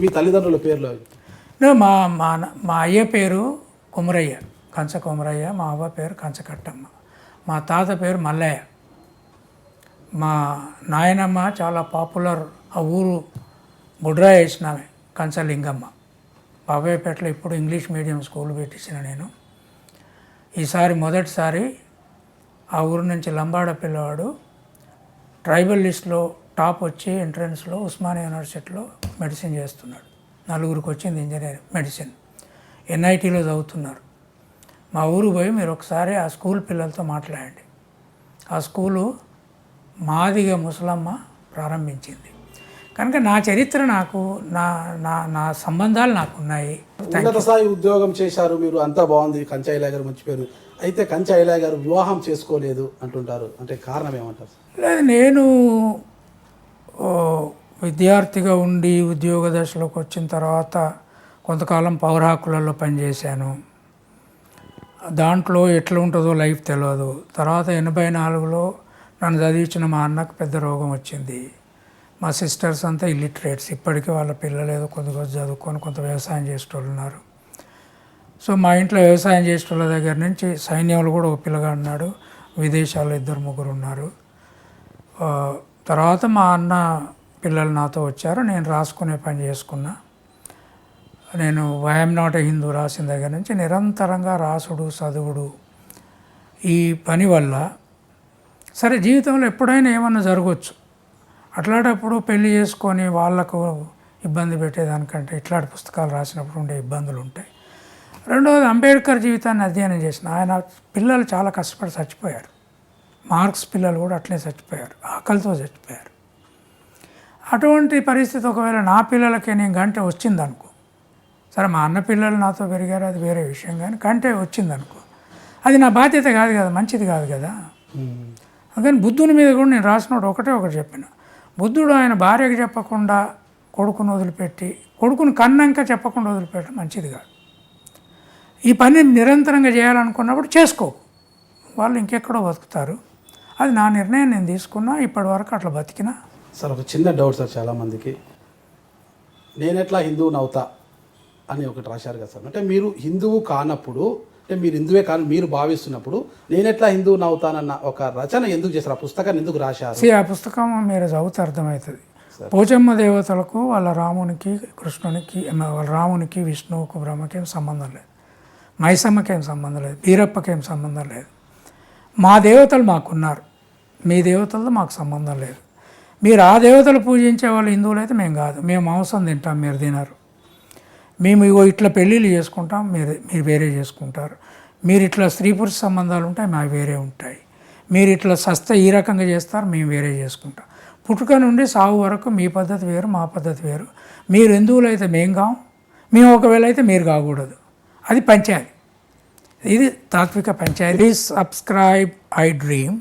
మీ తల్లిదండ్రుల పేర్లు? మా మా మా అయ్య పేరు కొమరయ్య, కంచ కొమరయ్య. మా అవ్వ పేరు కంచకట్టమ్మ. మా తాత పేరు మల్లయ్య. మా నాయనమ్మ చాలా పాపులర్, ఆ ఊరు బుడ్రా వేసినామే, కంచలింగమ్మ. బాబాయ్పేటలో ఇప్పుడు ఇంగ్లీష్ మీడియం స్కూల్ పెట్టించిన నేను. ఈసారి మొదటిసారి ఆ ఊరు నుంచి లంబాడ పిల్లవాడు ట్రైబల్ లిస్ట్లో టాప్ వచ్చి ఎంట్రన్స్లో ఉస్మానియా యూనివర్సిటీలో మెడిసిన్ చేస్తున్నాడు. 4గురికి వచ్చింది ఇంజనీరింగ్ మెడిసిన్. ఎన్ఐటీలో చదువుతున్నారు. మా ఊరు పోయి మీరు ఒకసారి ఆ స్కూల్ పిల్లలతో మాట్లాడండి. ఆ స్కూలు మాదిగ ముసలమ్మ ప్రారంభించింది. కనుక నా చరిత్ర నాకు, నా నా నా సంబంధాలు నాకు ఉన్నాయి. ఉన్నత స్థాయి ఉద్యోగం చేశారు మీరు, అంతా బాగుంది. కంచ ఐలయ్య గారు మంచి పేరు. అయితే కంచ ఐలయ్య గారు వివాహం చేసుకోలేదు అంటుంటారు, అంటే కారణం ఏమంటారు? లేదు, నేను విద్యార్థిగా ఉండి ఉద్యోగ దశలోకి వచ్చిన తర్వాత కొంతకాలం పౌర హక్కులలో పనిచేశాను. దాంట్లో ఎట్లా ఉంటుందో లైఫ్ తెలియదు. తర్వాత 84లో నన్ను చదివించిన మా అన్నకు పెద్ద రోగం వచ్చింది. మా సిస్టర్స్ అంతా ఇల్లిటరేట్స్. ఇప్పటికీ వాళ్ళ పిల్లలు ఏదో కొద్దిగా చదువుకొని కొంత వ్యవసాయం చేసేటోళ్ళు ఉన్నారు. సో మా ఇంట్లో వ్యవసాయం చేసేటోళ్ళ దగ్గర నుంచి సైన్యంలో కూడా ఒక పిల్లగాడు ఉన్నాడు, విదేశాల్లో 2-3 ఉన్నారు. తర్వాత మా అన్న పిల్లలు నాతో వచ్చారు. నేను రాసుకునే పని చేసుకున్నా. నేను ఐఎమ్ నాట్ ఏ హిందూ రాసిన దగ్గర నుంచి నిరంతరంగా రాసుడు చదువుడు ఈ పని వల్ల, సరే జీవితంలో ఎప్పుడైనా ఏమన్నా జరగవచ్చు. అట్లాంటప్పుడు పెళ్లి చేసుకొని వాళ్ళకు ఇబ్బంది పెట్టేదానికంటే ఇట్లాంటి పుస్తకాలు రాసినప్పుడు ఉండే ఇబ్బందులు ఉంటాయి. రెండవది, అంబేద్కర్ జీవితాన్ని అధ్యయనం చేసిన ఆయన పిల్లలు చాలా కష్టపడి చచ్చిపోయారు. మార్క్స్ పిల్లలు కూడా అట్లే చచ్చిపోయారు, ఆకలితో చచ్చిపోయారు. అటువంటి పరిస్థితి ఒకవేళ నా పిల్లలకే నేను గంటే వచ్చిందనుకో, సరే మా అన్న పిల్లలు నాతో పెరిగారు, అది వేరే విషయం, కానీ కంటే వచ్చిందనుకో, అది నా బాధ్యత కాదు కదా, మంచిది కాదు కదా. అందుకని బుద్ధుని మీద కూడా నేను రాసినోడు ఒకటి చెప్పిన. బుద్ధుడు ఆయన భార్యకు చెప్పకుండా కొడుకును వదిలిపెట్టి, కొడుకును కన్నాక చెప్పకుండా వదిలిపెట్టడం మంచిది కాదు. ఈ పని నిరంతరంగా చేయాలనుకున్నప్పుడు చేసుకో, వాళ్ళు ఇంకెక్కడో బతుకుతారు. అది నా నిర్ణయం, నేను తీసుకున్నా. ఇప్పటి వరకు అట్లా బతికినా. సార్ ఒక చిన్న డౌట్ సార్, చాలామందికి నేనెట్లా హిందువుని అవుతా అని ఒకటి రాశారు కదా సార్. అంటే మీరు హిందువు కానప్పుడు, అంటే మీరు హిందువే కానీ మీరు భావిస్తున్నప్పుడు నేనెట్లా హిందువుని అవుతానన్న ఒక రచన ఎందుకు చేశారు? ఆ పుస్తకాన్ని ఎందుకు రాశారు? ఆ పుస్తకం మీరు చదివితే అర్థమవుతుంది. పోచమ్మ దేవతలకు వాళ్ళ రామునికి కృష్ణునికి, వాళ్ళ రామునికి విష్ణువుకు బ్రహ్మకి ఏం సంబంధం లేదు, మైసమ్మకి ఏం సంబంధం లేదు, బీరప్పకి ఏం సంబంధం లేదు. మా దేవతలు మాకున్నారు, మీ దేవతలతో మాకు సంబంధం లేదు. మీరు ఆ దేవతలు పూజించే వాళ్ళు హిందువులు అయితే మేము కాదు. మేము మాంసం తింటాం, మీరు తినరు. మేము ఇట్లా పెళ్ళిళ్ళు చేసుకుంటాం, మీరు వేరే చేసుకుంటారు. మీరు ఇట్లా స్త్రీ పురుష సంబంధాలు ఉంటాయి, మావి వేరే ఉంటాయి. మీరు ఇట్లా ఈ రకంగా చేస్తారు, మేము వేరే చేసుకుంటాం. పుట్టుక నుండి సాగు వరకు మీ పద్ధతి వేరు, మా పద్ధతి వేరు. మీరు హిందువులు అయితే మేము కాం, మేము ఒకవేళ అయితే మీరు కాకూడదు. అది పంచాయతీ, ఇది తాత్విక పంచాయతీ. Subscribe I dream.